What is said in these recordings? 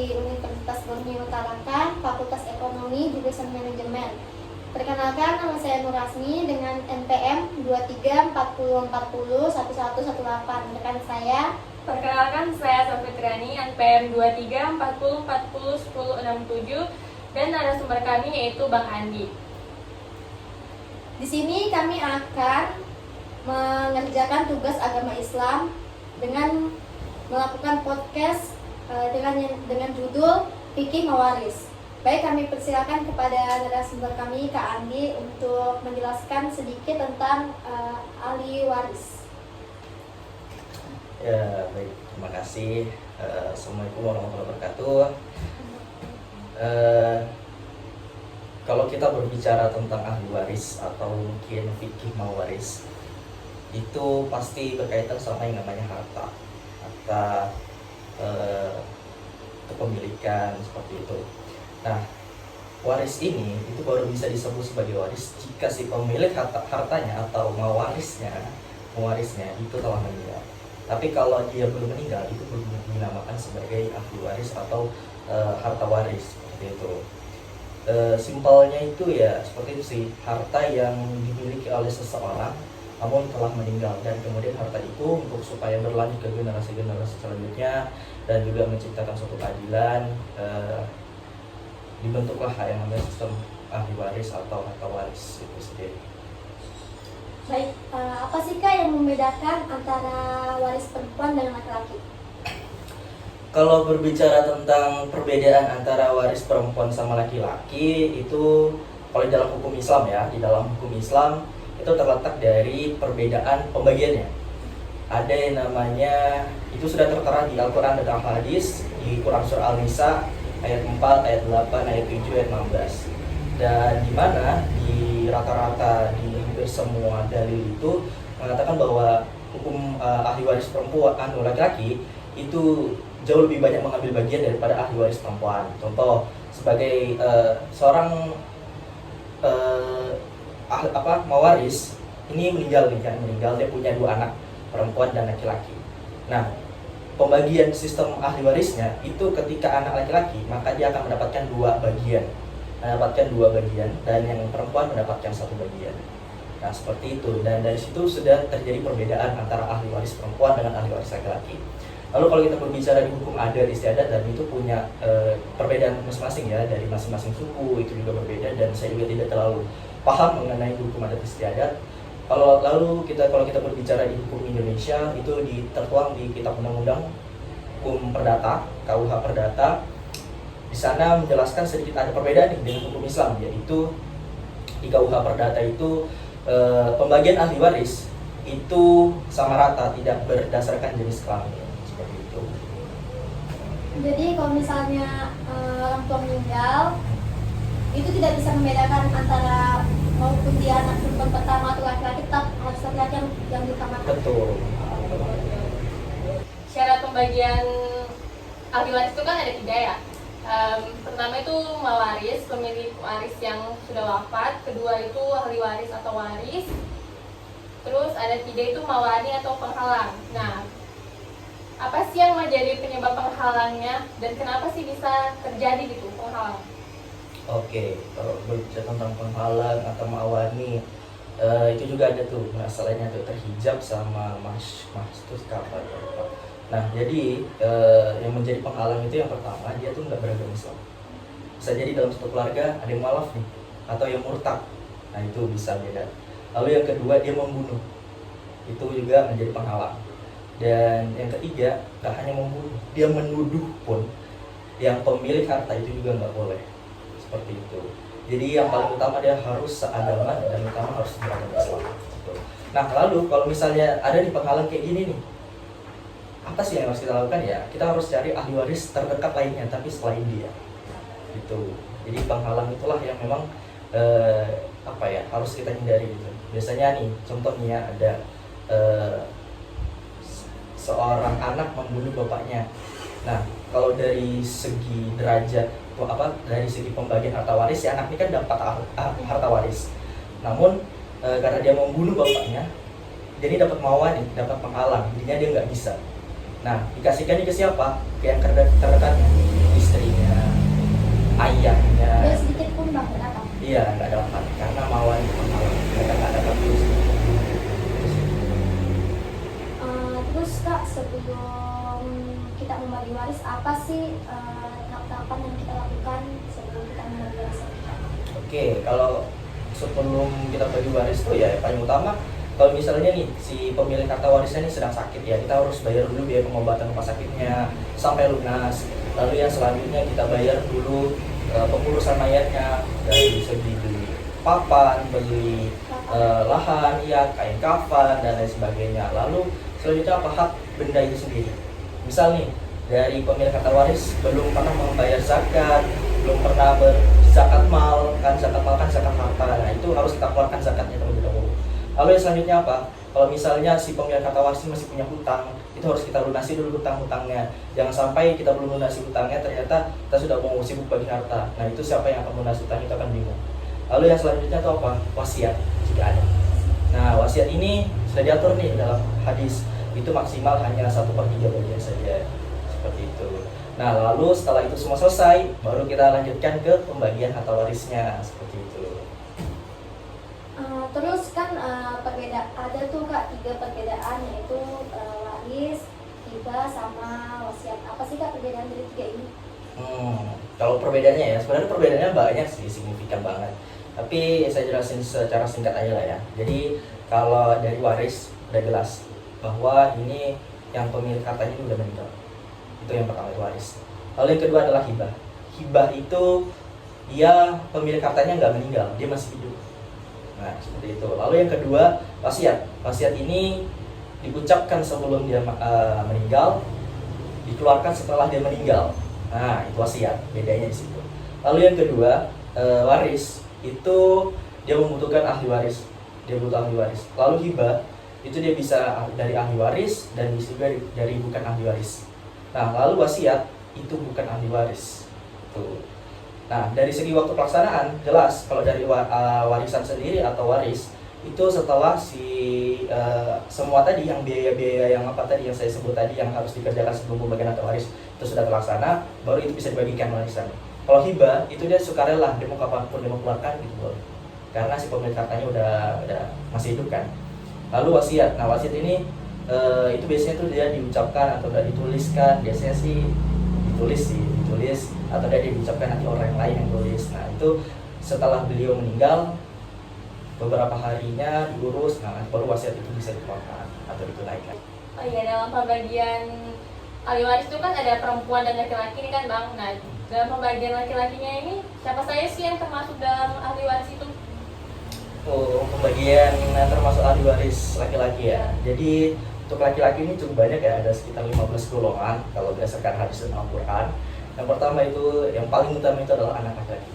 dari Universitas Borneo Tarakan, Fakultas Ekonomi, Jurusan Manajemen. Perkenalkan, nama saya Nur Rasmi dengan NPM 2340401118. Rekan saya. Perkenalkan, saya Sofitriani, NPM 2340401067, dan narasumber kami yaitu Bang Andi. Di sini kami akan mengerjakan tugas agama Islam dengan melakukan podcast dengan judul Fikih Mawaris. Baik, kami persilakan kepada narasumber kami, Kak Andi, untuk menjelaskan sedikit tentang ahli waris. Ya, baik, terima kasih. Assalamualaikum warahmatullahi wabarakatuh. Kalau kita berbicara tentang ahli waris atau mungkin fikih mawaris, itu pasti berkaitan sama yang namanya harta kepemilikan seperti itu. Nah, waris ini itu baru bisa disebut sebagai waris jika si pemilik hartanya atau mewarisnya itu telah meninggal. Tapi kalau dia belum meninggal, itu belum dinamakan sebagai ahli waris atau harta waris seperti itu. Simpelnya itu ya seperti itu sih, harta yang dimiliki oleh seseorang namun telah meninggal, dan kemudian harta itu untuk supaya berlanjut ke generasi-generasi selanjutnya dan juga menciptakan suatu keadilan, dibentuklah yang namanya sistem ahli waris atau harta waris itu sendiri. Baik, apa sih Kak yang membedakan antara waris perempuan dan laki-laki? Kalau berbicara tentang perbedaan antara waris perempuan sama laki-laki, itu kalau di dalam hukum Islam ya, di dalam hukum Islam itu terletak dari perbedaan pembagiannya. Ada yang namanya, itu sudah tertera di Al-Quran dan Al-Hadis, di Quran Surah Al-Nisa ayat 4, ayat 8, ayat 7, ayat 16. Dan di mana di rata-rata di hampir semua dalil itu mengatakan bahwa hukum ahli waris perempuan atau laki-laki itu jauh lebih banyak mengambil bagian daripada ahli waris perempuan. Contoh, sebagai seorang mawaris ini meninggal, dia punya 2 anak, perempuan dan laki-laki. Nah, pembagian sistem ahli warisnya itu ketika anak laki-laki, maka dia akan mendapatkan 2 bagian, dan yang perempuan mendapatkan 1 bagian. Nah, seperti itu, dan dari situ sudah terjadi perbedaan antara ahli waris perempuan dengan ahli waris laki-laki. Lalu kalau kita berbicara di hukum adat istiadat, dan itu punya perbedaan masing-masing ya, dari masing-masing suku itu juga berbeda, dan saya juga tidak terlalu paham mengenai hukum adat istiadat. Kalau kita berbicara di hukum Indonesia, itu tertuang di Kitab Undang-Undang Hukum Perdata, KUH Perdata. Di sana menjelaskan sedikit ada perbedaan nih dengan hukum Islam, yaitu di KUH Perdata itu pembagian ahli waris itu sama rata, tidak berdasarkan jenis kelamin. Jadi kalau misalnya orang tua meninggal, itu tidak bisa membedakan antara maupun dia anak perempuan pertama atau laki-laki, tetap harus laki-laki yang diutamakan. Betul. Syarat pembagian ahli waris itu kan ada 3 ya. Pertama itu mawaris, pemilik waris yang sudah wafat. Kedua itu ahli waris atau waris. Terus ada 3 itu mawani atau penghalang. Nah, apa sih yang menjadi penyebab penghalangnya dan kenapa sih bisa terjadi gitu penghalang? Oke, kalau berbicara tentang penghalang atau mawani, itu juga ada tuh masalahnya tuh, terhijab sama mas itu kapan? Nah, jadi yang menjadi penghalang itu yang pertama, dia tuh nggak beragama Islam. Bisa jadi dalam satu keluarga ada yang mualaf nih, atau yang murtad. Nah, itu bisa beda. Lalu yang kedua, dia membunuh. Itu juga menjadi penghalang. Dan yang ketiga, gak hanya membunuh, dia menuduh pun yang pemilik harta itu juga nggak boleh. Seperti itu. Jadi yang paling utama dia harus seagama, dan utama harus beragama Islam. Gitu. Nah, lalu kalau misalnya ada di penghalang kayak gini nih, apa sih yang harus kita lakukan ya? Kita harus cari ahli waris terdekat lainnya, tapi selain dia. Gitu. Jadi penghalang itulah yang memang harus kita hindari gitu. Biasanya nih, contohnya ada seorang anak membunuh bapaknya. Nah, kalau dari segi derajat dari segi pembagian harta waris, si anak ini kan dapat harta waris. Namun karena dia membunuh bapaknya, jadi dapat mawani, dapat penghalang, jadinya dia nggak bisa. Nah, dikasihkan ke siapa? Ke yang terdekatnya, istrinya, ayahnya. Ada sedikit pun bang datang. Iya, nggak dapat karena mawar itu penghalang. Mereka nggak dapat terus. Terus kak, sebelum kita membagi waris, apa sih tahapan yang kita lakukan sebelum kita membagi waris kita? Oke, kalau sebelum kita bagi waris tuh ya paling utama, kalau misalnya nih si pemilik harta warisnya ini sedang sakit ya, kita harus bayar dulu biaya pengobatan rumah sakitnya sampai lunas. Lalu yang selanjutnya kita bayar dulu pengurusan mayatnya, dari segi beli papan, beli lahan, ya kain kafan dan lain sebagainya. Lalu selanjutnya apa, hak benda itu sendiri. Misal nih dari pemilik harta waris belum pernah membayar zakat, belum pernah berzakat mal, kan zakat mal kan zakat harta. Nah itu harus kita keluarkan zakatnya terlebih dahulu. Lalu yang selanjutnya apa? Kalau misalnya si pemilik harta waris masih punya hutang, itu harus kita lunasi dulu hutang-hutangnya. Jangan sampai kita belum lunasi hutangnya, ternyata kita sudah mau sibuk bagi harta. Nah itu siapa yang akan lunasi hutang itu akan bingung. Lalu yang selanjutnya itu apa? Wasiat jika ada. Nah wasiat ini sudah diatur nih dalam hadis, itu maksimal hanya 1/3 bagian saja, seperti itu. Nah lalu setelah itu semua selesai, baru kita lanjutkan ke pembagian harta warisnya, seperti itu. Terus kan ada tuh kak 3 perbedaan, yaitu waris, hibah, sama wasiat. Apa sih kak perbedaan dari 3 ini? Kalau perbedaannya ya, sebenarnya perbedaannya banyak sih, signifikan banget. Tapi saya jelasin secara singkat aja lah ya. Jadi kalau dari waris udah jelas bahwa ini yang pemilik hartanya udah meninggal. Itu yang pertama, itu waris. Lalu yang kedua adalah hibah. Hibah itu dia pemilik hartanya nggak meninggal, dia masih hidup. Nah seperti itu. Lalu yang kedua wasiat. Wasiat ini diucapkan sebelum dia meninggal, dikeluarkan setelah dia meninggal. Nah itu wasiat, bedanya di situ. Lalu yang kedua waris itu dia membutuhkan ahli waris, dia butuh ahli waris. Lalu hibah itu dia bisa dari ahli waris dan bisa juga dari bukan ahli waris. Nah lalu wasiat itu bukan ahli waris. Tuh. Nah dari segi waktu pelaksanaan jelas kalau dari warisan sendiri atau waris itu setelah semua tadi yang biaya-biaya yang apa tadi yang saya sebut tadi yang harus dikerjakan sebelum pembagian harta waris itu sudah terlaksana, baru itu bisa dibagikan warisan. Kalau hibah itu dia sukarela, dia mau kapanpun dia mau keluarkan gitu loh, karena si pemilik hartanya udah masih hidup kan. Lalu wasiat, nah wasiat ini itu biasanya tuh dia diucapkan atau udah dituliskan, biasanya sih ditulis atau dia diucapkan nanti orang lain yang tulis. Nah itu setelah beliau meninggal beberapa harinya diurus, nah baru wasiat itu bisa dikeluarkan atau ditunaikan. Oh iya, dalam pembagian ahli waris itu kan ada perempuan dan laki-laki nih kan bang. Nah dalam pembagian laki-lakinya ini siapa saja sih yang termasuk dalam ahli waris itu? Oh, pembagian termasuk ahli waris laki-laki ya. Jadi untuk laki-laki ini cukup banyak ya, ada sekitar 15 golongan kalau berdasarkan hadis dan Al-Quran. Yang pertama itu, yang paling utama itu adalah anak laki-laki.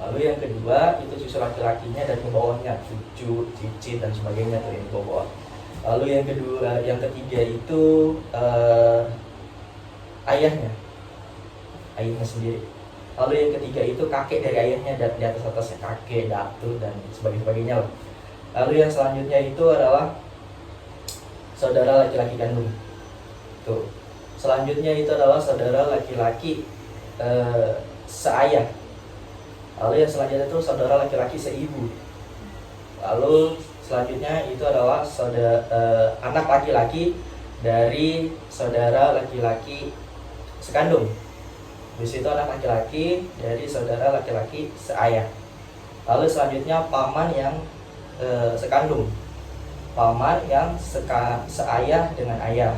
Lalu yang kedua itu cucu laki-lakinya dan bawahnya, cucu, cicit dan sebagainya tuh yang bawah. Lalu yang ketiga itu ayahnya sendiri. Lalu yang ketiga itu kakek dari ayahnya dan di atasnya kakek, datu dan sebagainya lah. Lalu yang selanjutnya itu adalah saudara laki-laki kandung. Tuh. Selanjutnya itu adalah saudara laki-laki seayah. Lalu yang selanjutnya itu saudara laki-laki seibu. Lalu selanjutnya itu adalah anak laki-laki dari saudara laki-laki sekandung. Di situ anak laki-laki dari saudara laki-laki seayah. Lalu selanjutnya paman yang sekandung, paman yang seayah dengan ayah.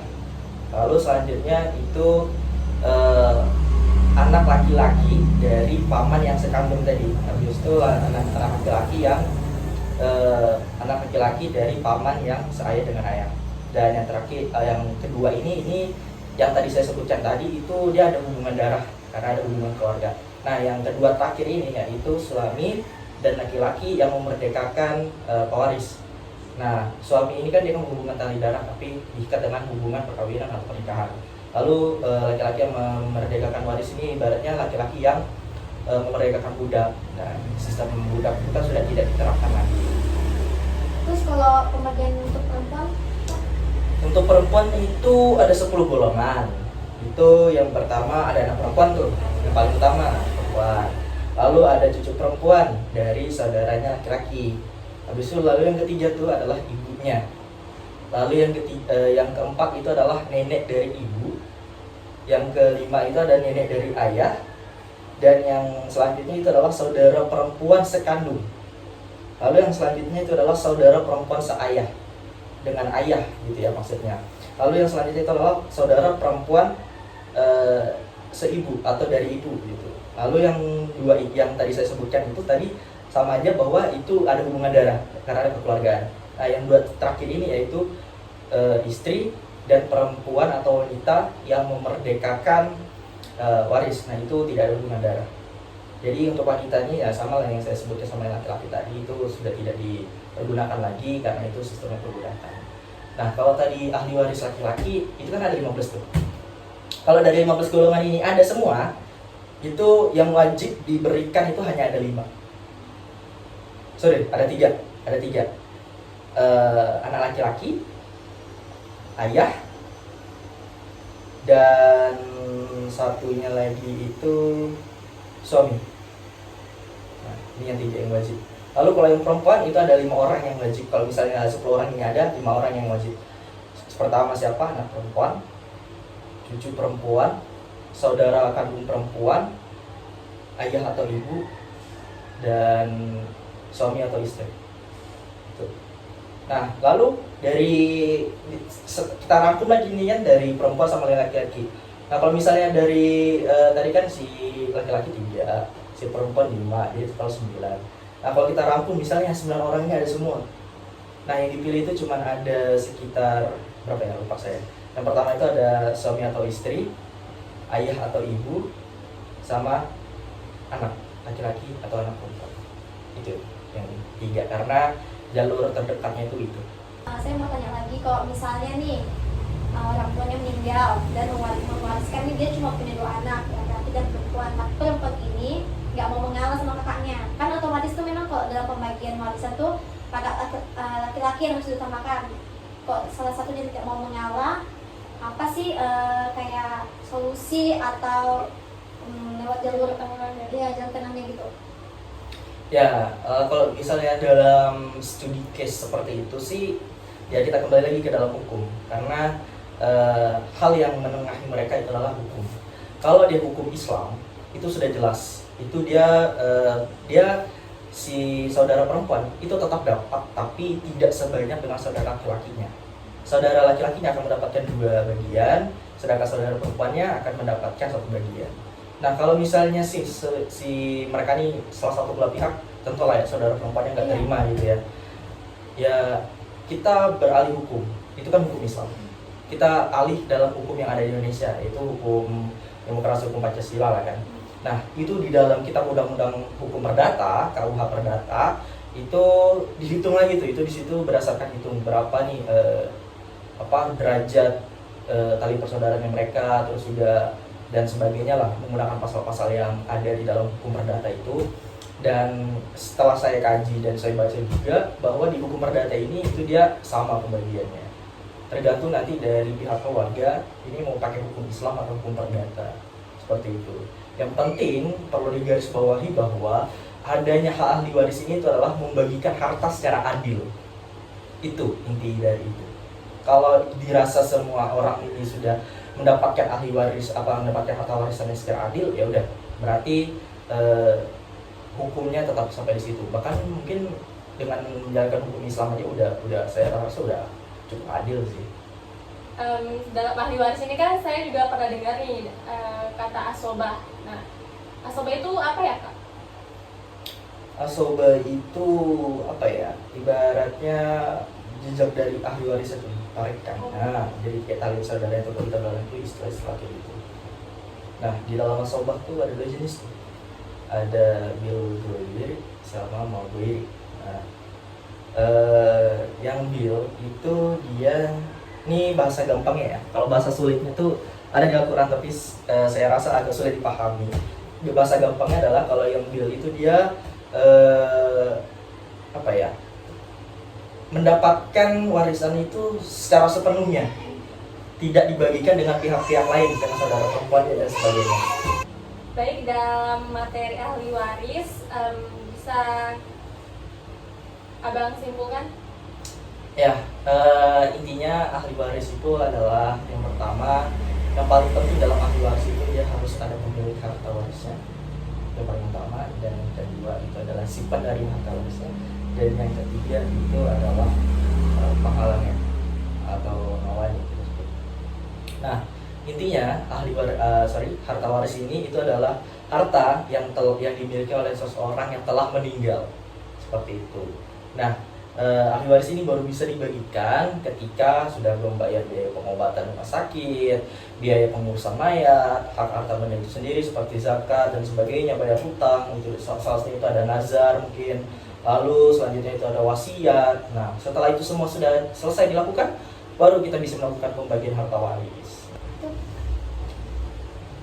Lalu selanjutnya itu anak laki-laki dari paman yang sekandung tadi. Habis itu anak laki-laki yang anak laki-laki dari paman yang seayah dengan ayah. Dan yang terakhir, yang kedua ini yang tadi saya sebutkan tadi itu dia ada hubungan darah karena ada hubungan keluarga. Nah yang kedua terakhir ini yaitu suami dan laki-laki yang memerdekakan pewaris. Nah suami ini kan dia hubungan tali darah tapi diikat dengan hubungan perkawinan atau pernikahan. Lalu laki-laki yang memerdekakan waris ini ibaratnya laki-laki yang memerdekakan budak. Nah sistem budak itu kan sudah tidak diterapkan lagi. Terus kalau pembagian untuk perempuan? Untuk perempuan itu ada 10 golongan Itu yang pertama ada anak perempuan tuh, yang paling utama anak perempuan. Lalu ada cucu perempuan dari saudaranya laki-laki. Habis itu lalu yang ketiga tuh adalah ibunya. Lalu yang keempat itu adalah nenek dari ibu. Yang kelima itu ada nenek dari ayah. Dan yang selanjutnya itu adalah saudara perempuan sekandung. Lalu yang selanjutnya itu adalah saudara perempuan seayah, dengan ayah gitu ya maksudnya. Lalu yang selanjutnya itu adalah saudara perempuan seibu atau dari ibu gitu. Lalu yang dua yang tadi saya sebutkan itu tadi sama aja bahwa itu ada hubungan darah karena ada kekeluargaan. Nah yang dua terakhir ini yaitu istri dan perempuan atau wanita yang memerdekakan waris. Nah itu tidak ada hubungan darah. Jadi untuk wanitanya ya sama lah yang saya sebutkan sama yang laki-laki tadi, itu sudah tidak dipergunakan lagi karena itu sistemnya perbudakan. Nah kalau tadi ahli waris laki-laki itu kan ada 15 tuh. Kalau dari 15 golongan ini ada semua, itu yang wajib diberikan itu hanya ada 5. Sorry, ada 3. Ada 3. Anak laki-laki, ayah, dan satunya lagi itu suami. Nah, ini yang 3 yang wajib. Lalu kalau yang perempuan itu ada 5 orang yang wajib. Kalau misalnya 10 orang ini ada 5 orang yang wajib. Pertama siapa? Anak perempuan, cucu perempuan, saudara kandung perempuan, ayah atau ibu, dan suami atau istri. Nah, lalu dari kita rangkum lagi nih kan dari perempuan sama laki-laki. Nah, kalau misalnya dari tadi kan si laki-laki 3, si perempuan 5, jadi total 9. Nah, kalau kita rangkum misalnya 9 orang ini ada semua. Nah, yang dipilih itu cuma ada sekitar berapa ya? Lupa saya. Yang pertama itu ada suami atau istri, ayah atau ibu, sama anak laki-laki atau anak perempuan. Itu yang 3 karena jalur terdekatnya itu. Saya mau tanya lagi, kalau misalnya nih orang tuanya meninggal dan mewariskan nih, dia cuma punya 2 anak, laki-laki dan perempuan. Tapi perempuan ini nggak mau mengalah sama kakaknya. Kan otomatis tuh memang kalau dalam pembagian warisan tuh laki-laki yang harus diutamakan. Kok salah satunya tidak mau mengalah, apa sih kayak solusi atau lewat jalur tengahnya? Ya, jalur tengahnya gitu. Ya, kalau misalnya dalam studi case seperti itu sih, ya kita kembali lagi ke dalam hukum. Karena hal yang menengahi mereka itu adalah hukum. Kalau dia hukum Islam, itu sudah jelas. Itu dia si saudara perempuan itu tetap dapat, tapi tidak sebanyak dengan saudara laki-lakinya. Saudara laki-lakinya akan mendapatkan 2 bagian, sedangkan saudara perempuannya akan mendapatkan 1 bagian. Nah, kalau misalnya si mereka nih salah satu belah pihak, tentu lah ya saudara perempuannya nggak terima gitu ya. Ya kita beralih hukum, itu kan hukum Islam. Kita alih dalam hukum yang ada di Indonesia, yaitu hukum demokrasi, hukum Pancasila lah kan. Nah, itu di dalam kitab undang-undang hukum perdata, KUH Perdata, itu dihitung lagi tuh, itu di situ berdasarkan hitung berapa nih derajat tali persaudaraan mereka, terus juga dan sebagainya lah, menggunakan pasal-pasal yang ada di dalam hukum perdata itu. Dan setelah saya kaji dan saya baca juga bahwa di hukum perdata ini itu dia sama pembagiannya, tergantung nanti dari pihak keluarga ini mau pakai hukum Islam atau hukum perdata, seperti itu. Yang penting perlu digarisbawahi bahwa adanya hak ahli waris ini itu adalah membagikan harta secara adil. Itu inti dari itu. Kalau dirasa semua orang ini sudah mendapatkan ahli waris mendapatkan harta warisannya secara adil, ya udah berarti hukumnya tetap sampai di situ. Bahkan mungkin dengan menjalankan hukum Islam aja udah saya rasa udah cukup adil sih. Dalam ahli waris ini kan saya juga pernah dengar nih kata asobah. Nah, asobah itu apa ya, Kak? Asobah itu apa ya? Ibaratnya jejak dari ahli waris itu tarekkan. Nah, jadi kayak tali saudara atau kita dalam itu istilah-istilah kayak gitu. Nah, di dalam asobah tuh ada 2 jenis tuh. Ada bil goir sama mau goir. Nah, yang bil itu dia, ini bahasa gampangnya ya. Kalau bahasa sulitnya tuh ada di Al-Quran, tapi saya rasa agak sulit dipahami. Bahasa gampangnya adalah kalau yang bil itu dia mendapatkan warisan itu secara sepenuhnya. tidak dibagikan dengan pihak-pihak lain, dengan saudara perempuan dan sebagainya. Baik, dalam materi ahli waris bisa Abang simpulkan? Ya, intinya ahli waris itu adalah yang pertama, yang paling penting dalam ahli waris itu dia harus ada pemilik harta warisnya, yang paling utama, dan yang kedua itu adalah sifat dari harta warisnya, dan yang ketiga itu adalah penghalangnya atau lawannya. Nah, intinya harta waris ini itu adalah harta yang dimiliki oleh seseorang yang telah meninggal, seperti itu. Nah, ahli waris ini baru bisa dibagikan ketika sudah membayar biaya pengobatan rumah sakit, biaya pengurusan mayat, hak harta benda itu sendiri seperti zakat dan sebagainya, bayar hutang, itu salah satunya itu ada nazar mungkin, lalu selanjutnya itu ada wasiat. Nah, setelah itu semua sudah selesai dilakukan, baru kita bisa melakukan pembagian harta waris.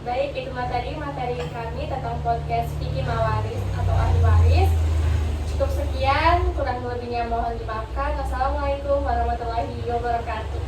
Baik, itulah tadi materi kami tentang podcast Fikih Mawaris atau ahli waris. Cukup sekian, kurang lebihnya mohon dimaafkan. Wassalamualaikum warahmatullahi wabarakatuh.